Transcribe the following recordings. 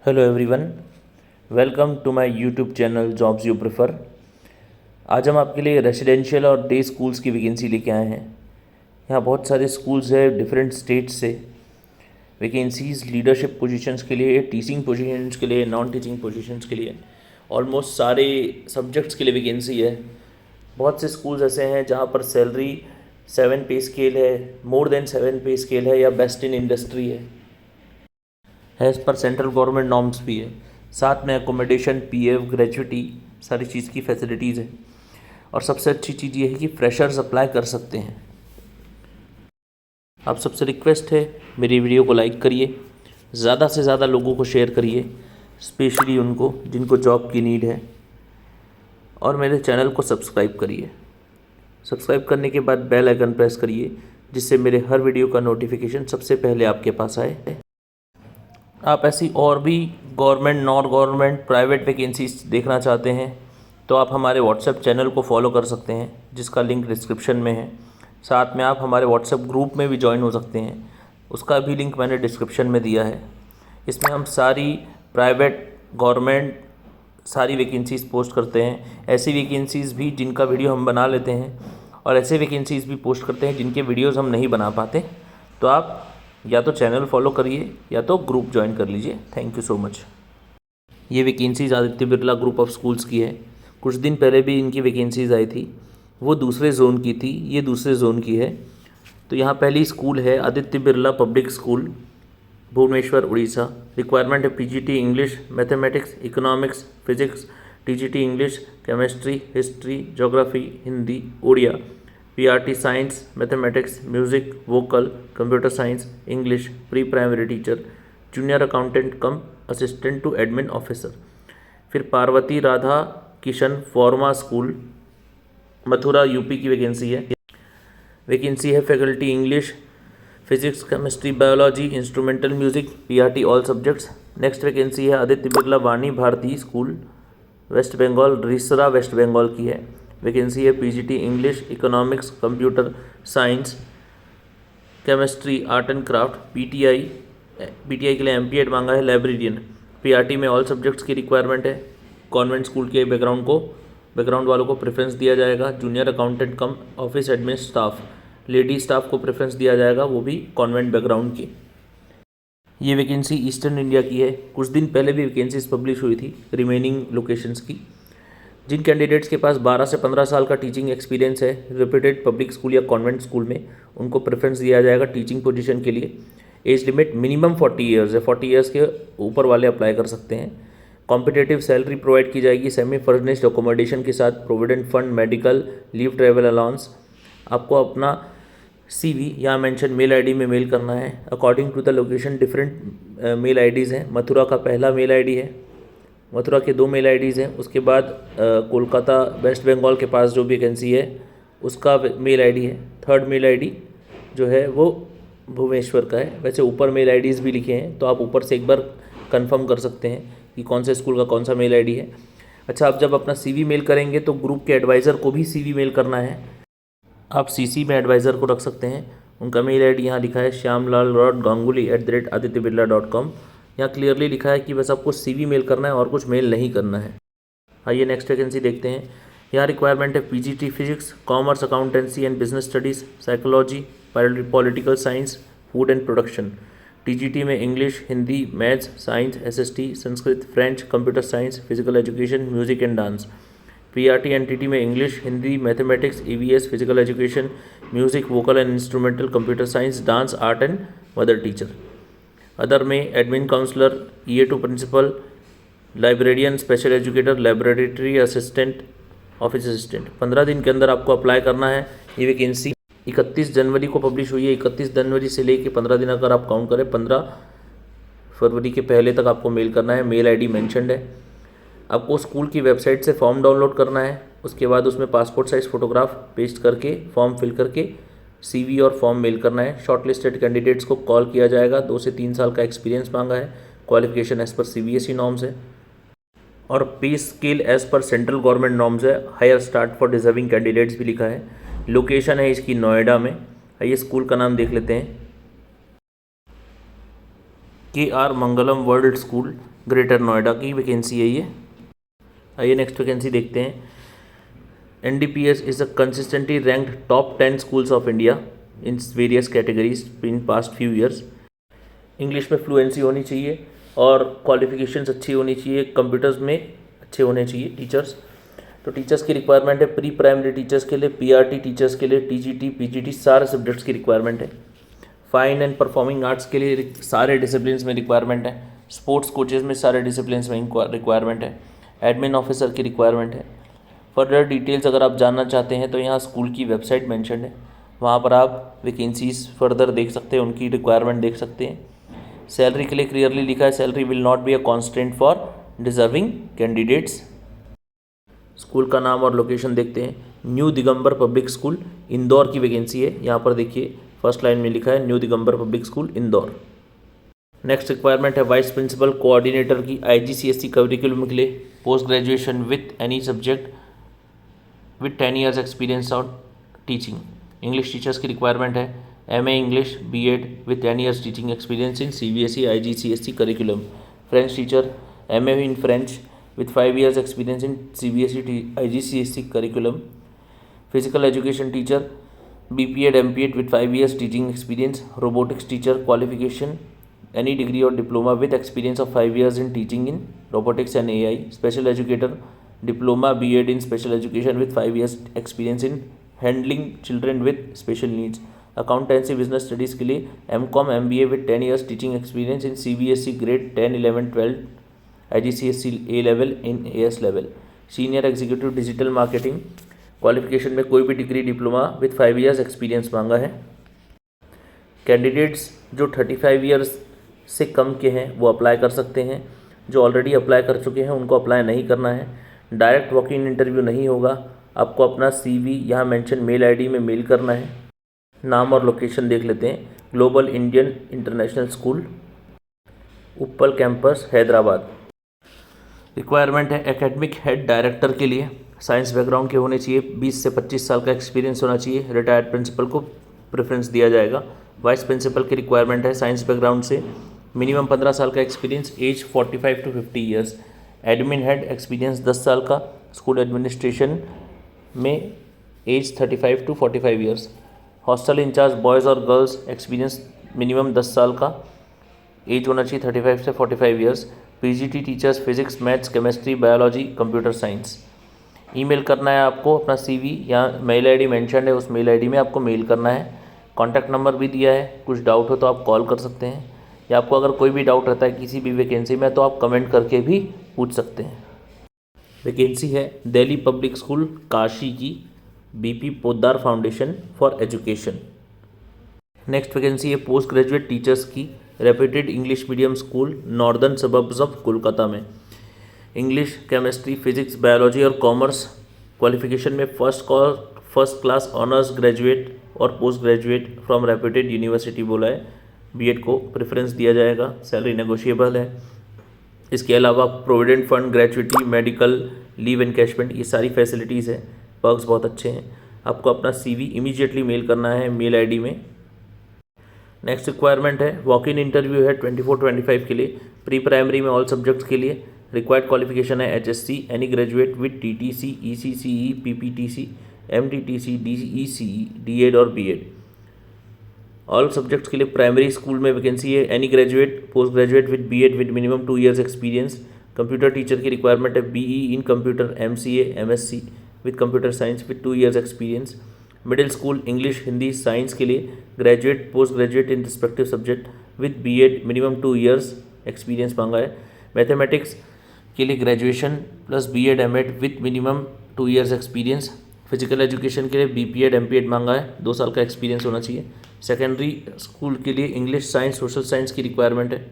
Hello everyone, welcome to my YouTube channel jobs you prefer. आज हम आपके लिए रेसिडेंशियल और डे स्कूल्स की वैकेंसी लेके आए हैं। यहाँ बहुत सारे स्कूल्स हैं डिफरेंट स्टेट्स से। वैकेंसीज लीडरशिप पोजीशंस के लिए, टीचिंग पोजीशंस के लिए, नॉन टीचिंग पोजीशंस के लिए, ऑलमोस्ट सारे सब्जेक्ट्स के लिए वैकेंसी है। बहुत से स्कूल्स ऐसे हैं जहाँ पर सैलरी 7 पे स्केल है, मोर देन 7 पे स्केल है, या बेस्ट इन इंडस्ट्री है as per central government norms भी है। साथ में एकोमोडेशन, पीएफ, ग्रेजुइटी, सारी चीज़ की फैसिलिटीज़ है। और सबसे अच्छी चीज़ ये है कि फ्रेशर्स अप्लाई कर सकते हैं। आप सबसे रिक्वेस्ट है, मेरी वीडियो को लाइक करिए, ज़्यादा से ज़्यादा लोगों को शेयर करिए, स्पेशली उनको जिनको जॉब की नीड है। और मेरे चैनल को सब्सक्राइब करिए। सब्सक्राइब करने के बाद बेल आइकन प्रेस करिए, जिससे मेरे हर वीडियो का नोटिफिकेशन सबसे पहले आपके पास आए। आप ऐसी और भी government, non government, private vacancies देखना चाहते हैं तो आप हमारे व्हाट्सएप चैनल को फॉलो कर सकते हैं, जिसका लिंक डिस्क्रिप्शन में है। साथ में आप हमारे व्हाट्सएप ग्रुप में भी ज्वाइन हो सकते हैं, उसका भी लिंक मैंने डिस्क्रिप्शन में दिया है। इसमें हम सारी प्राइवेट, गवर्नमेंट सारी वैकेंसीज़ पोस्ट करते हैं। ऐसी वैकेंसीज़ भी जिनका वीडियो हम बना लेते हैं, और ऐसे वैकेंसीज़ भी पोस्ट करते हैं जिनके वीडियोज़ हम नहीं बना पाते। तो आप या तो चैनल फॉलो करिए या तो ग्रुप ज्वाइन कर लीजिए। Thank you so much. ये vacancies Aditya Birla group of schools की है। कुछ दिन पहले भी इनकी वैकेंसीज़ आई थी, वो दूसरे जोन की थी, ये दूसरे जोन की है। तो यहाँ पहली स्कूल है Aditya Birla public school, Bhubaneswar, Orissa. Requirement है PGT English, mathematics, economics, physics, TGT English, chemistry, history, geography, Hindi, Oriya, PRT science, mathematics, music, vocal, computer science, English, pre primary teacher, junior accountant cum assistant to admin officer. फिर पार्वती राधा किशन फॉर्मा school, Mathura, UP की vacancy है। Vacancy है faculty English, physics, chemistry, biology, instrumental music, PRT all subjects. Next vacancy है आदित्य बिरला वाणी Bharati school, West Bengal, Rishra, West Bengal की है। Vacancy है PGT English, economics, computer science, chemistry, art and craft, PTI के लिए एमपीएड मांगा है, लाइब्रेरियन। पीआरटी में ऑल सब्जेक्ट्स की रिक्वायरमेंट है। कॉन्वेंट स्कूल के बैकग्राउंड वालों को प्रेफरेंस दिया जाएगा। Junior accountant cum office admin staff, lady staff को प्रेफरेंस दिया जाएगा, वो भी कॉन्वेंट बैकग्राउंड की। ये वैकेंसी ईस्टर्न इंडिया की है। कुछ दिन पहले भी वैकेंसीज पब्लिश हुई थी रिमेनिंग लोकेशंस की। जिन कैंडिडेट्स के पास 12 से 15 साल का टीचिंग एक्सपीरियंस है रेप्यूटेड पब्लिक स्कूल या कॉन्वेंट स्कूल में, उनको प्रेफरेंस दिया जाएगा टीचिंग पोजीशन के लिए। एज लिमिट मिनिमम 40 ईयर्स है, 40 ईयर्स के ऊपर वाले अप्लाई कर सकते हैं। कॉम्पिटेटिव सैलरी प्रोवाइड की जाएगी सेमी फर्निश्ड अकोमोडेशन के साथ, provident fund, medical, leave, travel allowance. आपको अपना सीवी यहाँ मेंशन मेल आईडी में मेल करना है। According to the location different mail IDs हैं। मथुरा का पहला मेल आईडी है, मथुरा के 2 मेल आईडीज़ हैं। उसके बाद कोलकाता, वेस्ट बंगाल के पास जो वैकेंसी है उसका मेल आईडी है। थर्ड मेल आईडी जो है वो भुवनेश्वर का है। वैसे ऊपर मेल आईडीज़ भी लिखे हैं, तो आप ऊपर से एक बार कंफर्म कर सकते हैं कि कौन से स्कूल का कौन सा मेल आईडी है। अच्छा, आप जब अपना सीवी मेल करेंगे तो ग्रुप के एडवाइज़र को भी सीवी मेल करना है। आप सीसी में एडवाइज़र को रख सकते हैं। उनका मेल आईडी यहाँ लिखा है shyamlal.ganguly@adityabirdla.com। यहाँ क्लियरली लिखा है कि बस आपको सीवी मेल करना है और कुछ मेल नहीं करना है। आइए नेक्स्ट वैकेंसी देखते हैं। यहाँ रिक्वायरमेंट है PGT physics, commerce, accountancy and business studies, psychology, political science, food and production. TGT में English, Hindi, maths, science, SST, Sanskrit, French, computer science, physical education, music and dance. PRT NTT में English, Hindi, mathematics, EVS, physical education, music, vocal and instrumental, computer science, dance, art and mother teacher. Other में admin counsellor, EA2 principal, librarian, special educator, laboratory assistant, office assistant. 15 दिन के अंदर आपको apply करना है। ये vacancy 31 जनवरी को पब्लिश हुई है। 31 जनवरी से लेके 15 दिन अगर आप काउंट करें, 15 फरवरी के पहले तक आपको मेल करना है। मेल आईडी मेंशन्ड है। आपको स्कूल की वेबसाइट से फॉर्म डाउनलोड करना है। उसके बाद उसमें पासपोर्ट साइज़ फ़ोटोग्राफ पेस्ट करके फॉर्म फिल करके सीवी और फॉर्म मेल करना है। शॉर्टलिस्टेड कैंडिडेट्स को कॉल किया जाएगा। 2 से 3 साल का एक्सपीरियंस मांगा है। Qualification as per CBSE norms है, और pay scale as per central government norms है। Higher start for deserving candidates भी लिखा है। लोकेशन है इसकी नोएडा में। आइए स्कूल का नाम देख लेते हैं। KR मंगलम वर्ल्ड स्कूल ग्रेटर नोएडा की वैकेंसी है ये। आइए नेक्स्ट वैकेंसी देखते हैं। NDPS is a consistently ranked top 10 schools of India in various categories in past few years. English में फ्लुएंसी होनी चाहिए और क्वालिफिकेशंस अच्छी होनी चाहिए, कंप्यूटर्स में अच्छे होने चाहिए टीचर्स। तो टीचर्स की रिक्वायरमेंट है प्री प्राइमरी टीचर्स के लिए, PRT टीचर्स के लिए, TGT PGT सारे सब्जेक्ट्स की रिक्वायरमेंट है। फाइन एंड परफॉर्मिंग आर्ट्स के लिए सारे डिसिप्लिन्स में रिक्वायरमेंट है। स्पोर्ट्स कोचेज़ में सारे डिसिप्लिन्स में रिक्वायरमेंट है। एडमिन ऑफिसर की रिक्वायरमेंट है। फर्दर डिटेल्स अगर आप जानना चाहते हैं तो यहाँ स्कूल की वेबसाइट मेंशन है, वहाँ पर आप वैकेंसीज फर्दर देख सकते हैं, उनकी रिक्वायरमेंट देख सकते हैं। सैलरी के लिए क्लियरली लिखा है, salary will not be a constant for deserving candidates. School का नाम और लोकेशन देखते हैं। New Digambar public school Indore की वैकेंसी है। यहाँ पर देखिए फर्स्ट लाइन में लिखा है new Digambar public school Indore. Next requirement है वाइस प्रिंसिपल कोऑर्डिनेटर की IGCSE करिकुलम के लिए, post graduation with any subject with 10 years experience on teaching. English teachers की रिक्वायरमेंट है MA English BEd with 10 years teaching experience in CBSE IGCSE curriculum. French teacher MA in French with 5 years experience in CBSE IGCSE curriculum. Physical education teacher BPEd MPEd with 5 years teaching experience. Robotics teacher qualification any degree or diploma with experience of 5 years in teaching in robotics and AI. Special educator diploma BEd in special education with 5 years experience in handling children with special needs. Accountancy business studies के लिए MCom MBA with 10 years teaching experience in CBSE grade 10 11 12 IGCSE A level in AS level. Senior executive digital marketing qualification में कोई भी degree diploma with 5 years experience मांगा है। Candidates जो 35 years से कम के हैं वो अप्लाई कर सकते हैं, जो ऑलरेडी अप्लाई कर चुके हैं उनको अप्लाई नहीं करना है। डायरेक्ट वॉक इन इंटरव्यू नहीं होगा, आपको अपना CV यहाँ मेंशन मेल ID में मेल करना है। नाम और लोकेशन देख लेते हैं। ग्लोबल इंडियन इंटरनेशनल स्कूल उप्पल कैंपस हैदराबाद। रिक्वायरमेंट है एकेडमिक हेड डायरेक्टर के लिए, साइंस बैकग्राउंड के होने चाहिए, 20 से 25 साल का एक्सपीरियंस होना चाहिए। रिटायर्ड प्रिंसिपल को प्रेफरेंस दिया जाएगा। वाइस प्रिंसिपल की रिक्वायरमेंट है साइंस बैकग्राउंड से, मिनिमम 15 साल का experience, age 45 to 50 years। Admin head experience 10 साल का, स्कूल एडमिनिस्ट्रेशन में age 35 to 45 years। Hostel incharge boys और गर्ल्स एक्सपीरियंस मिनिमम 10 साल का, एज होना चाहिए 35 से 45 years। PGT teachers physics maths chemistry biology computer science. Email करना है आपको अपना CV, यहाँ मेल ID मेंशन है, उस मेल ID में आपको मेल करना है। कॉन्टैक्ट नंबर भी दिया है, कुछ डाउट हो तो आप कॉल कर सकते हैं, या आपको अगर कोई भी डाउट रहता है किसी भी वैकेंसी में तो आप कमेंट करके भी पूछ सकते हैं। वैकेंसी है दिल्ली पब्लिक स्कूल काशी की, BP Poddar foundation for education. Next vacancy है पोस्ट ग्रेजुएट टीचर्स की, reputed English medium school northern suburbs of Kolkata में। इंग्लिश केमिस्ट्री फिजिक्स बायोलॉजी और कॉमर्स क्वालिफिकेशन में फर्स्ट क्लास ऑनर्स ग्रेजुएट और post graduate from reputed university बोला है। BEd को preference दिया जाएगा। सैलरी नेगोशिएबल है। इसके अलावा provident fund, gratuity, medical, leave encashment, ये सारी फैसिलिटीज़ हैं, पर्क्स बहुत अच्छे हैं। आपको अपना CV इमीडिएटली मेल करना है मेल ID में। नेक्स्ट रिक्वायरमेंट है वॉक इन इंटरव्यू है 24-25 के लिए, प्री प्राइमरी में ऑल सब्जेक्ट्स के लिए। रिक्वायर्ड क्वालिफिकेशन है HSC any graduate with TTC ECCE PPTC MTTC DECE DEd और BEd। ऑल सब्जेक्ट्स के लिए प्राइमरी स्कूल में वैकेंसी है any graduate post graduate with BEd with minimum 2 years experience. Computer teacher की requirement है BE in computer MCA MSc with computer science with 2 years experience. Middle school English Hindi science के लिए graduate post graduate in respective subject with BEd minimum 2 years experience मांगा है। Mathematics के लिए graduation plus BEd MAd with minimum 2 years experience. Physical education के लिए BPEd MPEd मांगा है, 2 साल का एक्सपीरियंस होना चाहिए। सेकेंडरी स्कूल के लिए इंग्लिश साइंस सोशल साइंस की रिक्वायरमेंट है,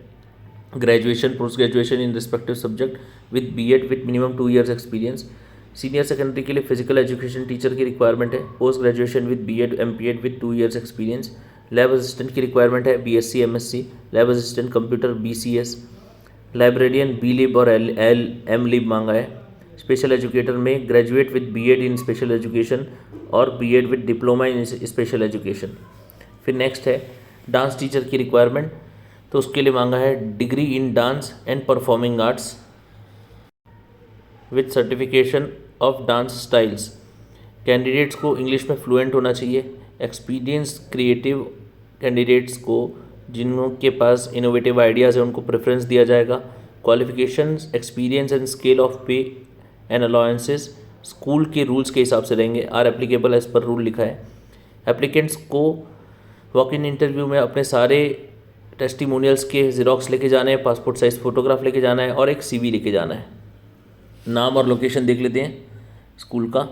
graduation post graduation in respective subject with BEd with minimum 2 years experience. Senior secondary के लिए फिजिकल एजुकेशन टीचर की रिक्वायरमेंट है, post graduation with BEd MPEd with 2 years experience. Lab assistant की requirement है BSc MSc, lab assistant computer BCS। Librarian BLib और MLib मांगा है। Special educator में graduate with BEd in special education और BEd with diploma in special education. फिर next है dance teacher की रिक्वायरमेंट, तो उसके लिए मांगा है degree in dance and performing arts with certification of dance styles. Candidates को इंग्लिश में फ्लुएंट होना चाहिए। एक्सपीरियंस क्रिएटिव कैंडिडेट्स को जिनके पास इनोवेटिव आइडियाज़ है उनको प्रेफरेंस दिया जाएगा। Qualifications, experience and scale of pay and allowances school के रूल्स के हिसाब से रहेंगे, are applicable as per rule लिखा है। एप्लीकेंट्स को वॉक इन इंटरव्यू में अपने सारे टेस्टिमोनियल्स के ज़ेरॉक्स लेके जाने हैं, पासपोर्ट साइज़ फ़ोटोग्राफ लेके जाना है और एक CV लेके जाना है। नाम और लोकेशन देख लेते हैं स्कूल का।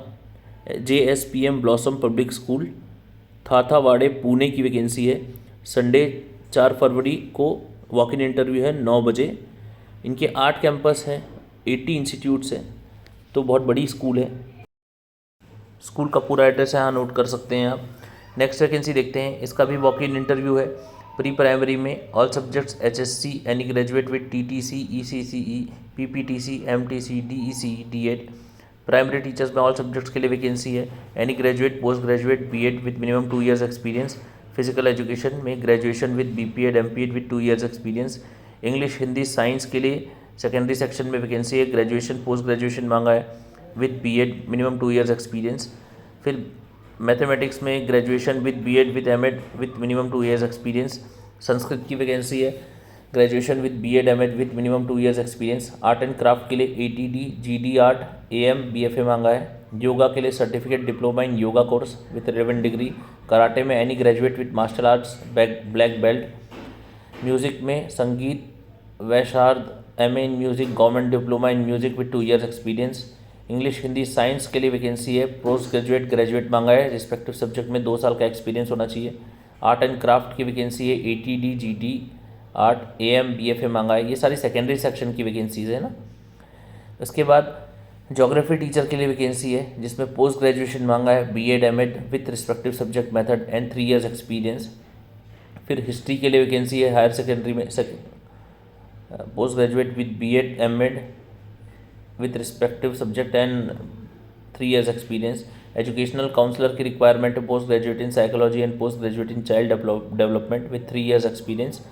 JSPM blossom public school, Thathawade, Pune की वैकेंसी है। संडे 4 फरवरी को वॉक इन इंटरव्यू है 9 बजे। इनके 8 कैंपस हैं, 80 इंस्टीट्यूट्स हैं, तो बहुत बड़ी स्कूल है। स्कूल का पूरा एड्रेस यहाँ नोट कर सकते हैं आप। नेक्स्ट वैकेंसी देखते हैं, इसका भी वॉक इन इंटरव्यू है। प्री प्राइमरी में all subjects HSC, any graduate with TTC, ECCE, PPTC, MTC, DEC, D.Ed। Primary teachers में ऑल सब्जेक्ट्स के लिए वैकेंसी है। Any graduate, post graduate, B.Ed with minimum 2 years experience. Physical education में graduation with BPEd, MPEd with 2 years experience. English, Hindi, science के लिए secondary section में vacancy है। Graduation, post graduation मांगा है with B.Ed, minimum 2 years experience. फिर mathematics में graduation with B.Ed with M.Ed with minimum 2 years experience. Sanskrit की वैकेंसी है, graduation with B.Ed, M.Ed with minimum 2 years experience. Art and craft के लिए ATD, GD art, AM, BFA मांगा है। योगा के लिए certificate diploma in yoga course with relevant degree. Karate में any graduate with martial arts black belt. Music में Sangeet Visharad, MA in music, government diploma in music with 2 years experience. English, Hindi, science के लिए vacancy है। Post graduate, graduate मांगा है, respective subject में 2 साल का एक्सपीरियंस होना चाहिए। आर्ट एंड क्राफ्ट की वैकेंसी है। ATD, GD art, AM, BFA मांगा है। ये सारी सेकेंडरी सेक्शन की वैकेंसीज़ है ना। उसके बाद ज्योग्राफी टीचर के लिए वैकेंसी है, जिसमें पोस्ट ग्रेजुएशन मांगा है, B.Ed, M.Ed with respective subject method and 3 years experience. फिर हिस्ट्री के लिए वैकेंसी है, हायर सेकेंडरी में post graduate with B.Ed, M.Ed with respective subject and 3 years experience. Educational counsellor की रिक्वायरमेंट है, post graduate in psychology and post graduate in child development with 3 years experience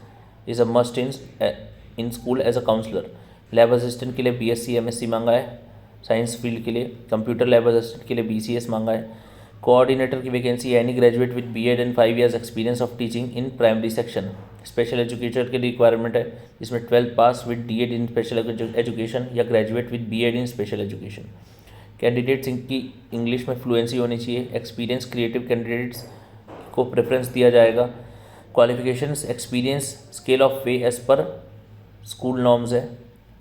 is a must in school as a counsellor. Lab assistant के लिए BSc, MSc मांगा है science field के लिए। Computer lab assistant के लिए BCS मांगा है। कोऑर्डिनेटर की वैकेंसी है, any graduate with B.Ed and 5 years experience of teaching in primary section. Special educator के लिए रिक्वायरमेंट है, जिसमें 12th pass with D.Ed in special education या graduate with B.Ed in special education. Candidates की English में fluency होनी चाहिए। Experience creative candidates को प्रेफरेंस दिया जाएगा। Qualifications, experience, scale of pay as per school norms है।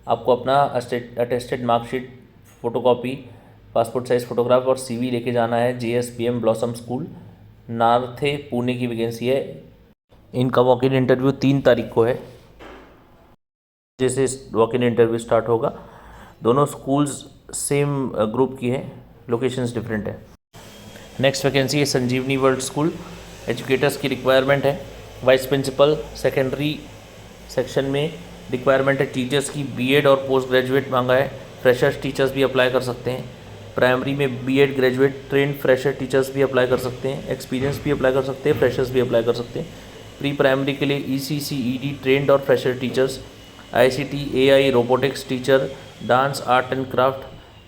आपको अपना attested marksheet, photocopy, passport size photograph और CV लेके जाना है। JSPM ब्लॉसम स्कूल, नार्थे, पुणे की वैकेंसी है। इनका वॉक इन इंटरव्यू 3 तारीख को है। जैसे वॉक इन इंटरव्यू स्टार्ट होगा, दोनों स्कूल्स सेम ग्रुप की हैं, लोकेशंस डिफरेंट है। नेक्स्ट वैकेंसी है संजीवनी वर्ल्ड स्कूल, एजुकेटर्स की रिक्वायरमेंट है। वाइस प्रिंसिपल सेकेंडरी सेक्शन में रिक्वायरमेंट है टीचर्स की, B.Ed और पोस्ट ग्रेजुएट मांगा है। फ्रेशर्स टीचर्स भी अप्लाई कर सकते हैं। प्राइमरी में B.Ed graduate trend fresher teachers भी अप्लाई कर सकते हैं। एक्सपीरियंस भी अप्लाई कर सकते हैं, फ्रेशर्स भी अप्लाई कर सकते हैं। प्री प्राइमरी के लिए ECCED ट्रेंड और fresher teachers. ICT, AI, robotics teacher, dance, art and craft,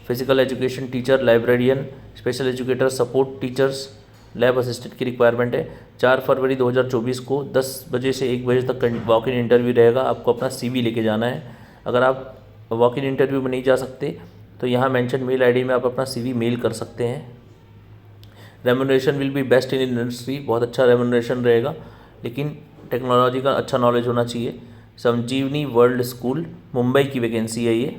physical education teacher, librarian, special educator, support teachers, lab assistant की रिक्वायरमेंट है। 4 फरवरी 2024 को 10 बजे से 1 बजे तक वॉक इन इंटरव्यू रहेगा। आपको अपना CV लेके जाना है। अगर आप वॉक इन इंटरव्यू में नहीं जा सकते तो यहाँ मेंशन मेल ID में आप अपना CV मेल कर सकते हैं। Remuneration will be best in industry, बहुत अच्छा रेम्यूनरेशन रहेगा, लेकिन टेक्नोलॉजी का अच्छा नॉलेज होना चाहिए। संजीवनी वर्ल्ड स्कूल, मुंबई की वैकेंसी है ये।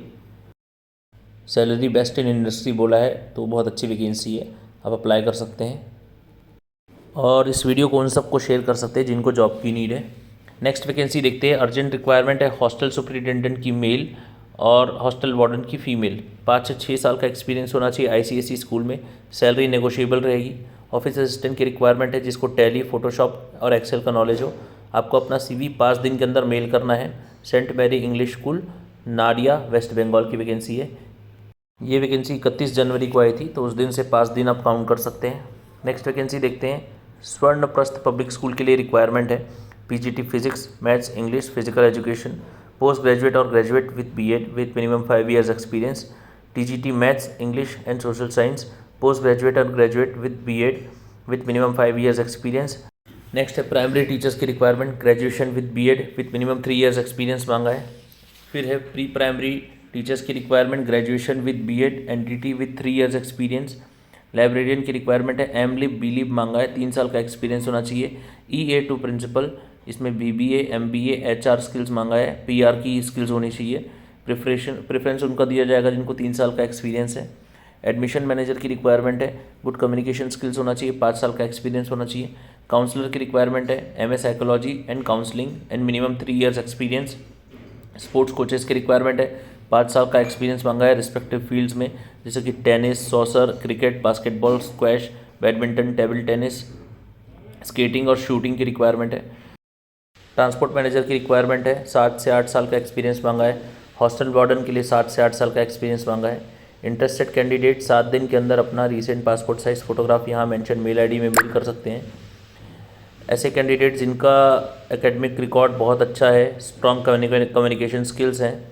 सैलरी बेस्ट इन इंडस्ट्री बोला है, तो बहुत अच्छी वैकेंसी है, आप अप्लाई कर सकते हैं। और इस वीडियो को उन सबको शेयर कर सकते हैं जिनको जॉब की नीड है। नेक्स्ट वैकेंसी देखते हैं। अर्जेंट रिक्वायरमेंट है हॉस्टल सुपरिटेंडेंट की मेल और हॉस्टल वार्डन की फ़ीमेल। 5 से 6 साल का एक्सपीरियंस होना चाहिए ICSE स्कूल में। सैलरी नेगोशिएबल रहेगी। ऑफिस असिस्टेंट की रिक्वायरमेंट है जिसको टैली, फोटोशॉप और एक्सेल का नॉलेज हो। आपको अपना CV 5 दिन के अंदर मेल करना है। Saint Mary English school, Nadia, West Bengal की वैकेंसी है। ये वैकेंसी 31 जनवरी को आई थी, तो उस दिन से 5 दिन आप काउंट कर सकते हैं। नेक्स्ट वैकेंसी देखते हैं। स्वर्णप्रस्थ पब्लिक स्कूल के लिए रिक्वायरमेंट है। PGT physics, maths, English, physical education, post graduate और graduate with BEd with minimum 5 years experience, TGT maths, English and social science, post graduate और graduate with BEd with minimum 5 years experience. Next है primary teachers की requirement, graduation with BEd with minimum 3 years experience मांगा है। फिर है pre primary teachers की requirement, graduation with BEd, NDT with 3 years experience. Librarian की requirement है, MLib, BLib मांगा है, 3 साल का एक्सपीरियंस होना चाहिए। EA2 प्रिंसिपल, इसमें BBA, MBA, HR स्किल्स मांगा है, PR की स्किल्स होनी चाहिए। प्रेफरेंस उनका दिया जाएगा जिनको 3 साल का एक्सपीरियंस है। एडमिशन मैनेजर की रिक्वायरमेंट है, गुड कम्युनिकेशन स्किल्स होना चाहिए, 5 साल का एक्सपीरियंस होना चाहिए। काउंसलर की रिक्वायरमेंट है, MA psychology and counselling and minimum 3 years experience. Sports coaches की रिक्वायरमेंट है, 5 साल का एक्सपीरियंस मांगा है रिस्पेक्टिव फील्ड्स में, जैसे कि tennis, saucer, cricket, basketball, squash, badminton, table tennis, skating और शूटिंग की रिक्वायरमेंट है। ट्रांसपोर्ट मैनेजर की रिक्वायरमेंट है, 7 से 8 साल का एक्सपीरियंस मांगा है। हॉस्टल वार्डन के लिए 7 से 8 साल का एक्सपीरियंस मांगा है। इंटरेस्टेड कैंडिडेट 7 दिन के अंदर अपना रीसेंट पासपोर्ट साइज़ फोटोग्राफ यहाँ मेंशन मेल आईडी में मेल कर सकते हैं। ऐसे कैंडिडेट जिनका एकेडमिक रिकॉर्ड बहुत अच्छा है, स्ट्रॉन्ग कम्युनिकेशन स्किल्स हैं,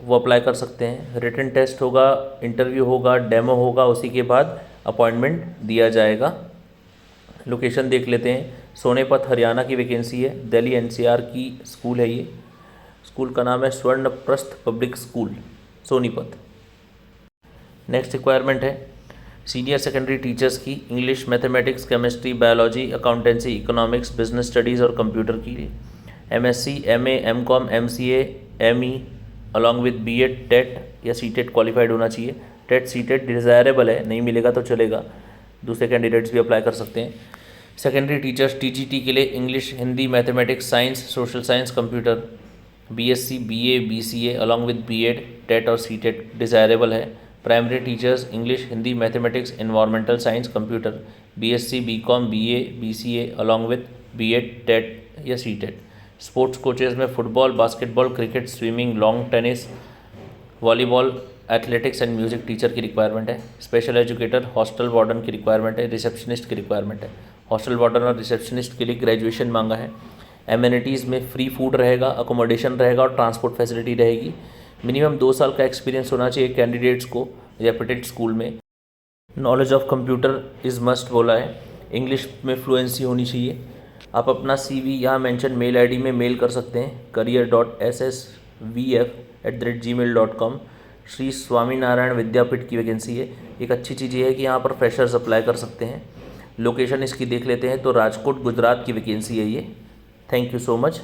वो अप्लाई कर सकते हैं। रिटन टेस्ट होगा, इंटरव्यू होगा, डेमो होगा, उसी के बाद अपॉइंटमेंट दिया जाएगा। लोकेशन देख लेते हैं, सोनीपत हरियाणा की वैकेंसी है, दिल्ली NCR की स्कूल है। ये स्कूल का नाम है Swarnprastha public school, Sonipat. Next requirement है सीनियर सेकेंडरी टीचर्स की, English, mathematics, chemistry, biology, accountancy, economics, business studies और कंप्यूटर की लिए। MSc, MA, MCom, MCA, ME along with BEd, TET या CTET क्वालिफाइड होना चाहिए। टेट CTET डिज़ायरेबल है, नहीं मिलेगा तो चलेगा, दूसरे कैंडिडेट्स भी अप्लाई कर सकते हैं। सेकेंडरी टीचर्स TGT के लिए English, Hindi, mathematics, science, social science, computer, BSc, BA, BCA along with BEd, TET और CTET डिज़ायरेबल है। Primary teachers English, Hindi, mathematics, environmental science, computer, BSc, BCom, BA, BCA along with BEd, TET या CTET। Sports coaches में football, basketball, cricket, swimming, lawn tennis, volleyball, athletics and music teacher की requirement है। Special educator, hostel warden की requirement है, receptionist की requirement है। Hostel warden और receptionist के लिए ग्रेजुएशन मांगा है। एमिनिटीज़ में फ्री फूड रहेगा, अकोमोडेशन रहेगा और ट्रांसपोर्ट फैसिलिटी रहेगी। मिनिमम 2 साल का एक्सपीरियंस होना चाहिए कैंडिडेट्स को रेप्यूटेड स्कूल में। Knowledge of computer is must बोला है, इंग्लिश में फ्लुएंसी होनी चाहिए। आप अपना CV यहाँ मेंशन मेल आईडी में मेल कर सकते हैं, career.ssvf@gmail.com। श्री स्वामीनारायण विद्यापीठ की वैकेंसी है। एक अच्छी चीज़ ये है कि यहाँ पर फ्रेशर्स अप्लाई कर सकते हैं। लोकेशन इसकी देख लेते हैं तो राजकोट गुजरात की वैकेंसी है ये। Thank you so much.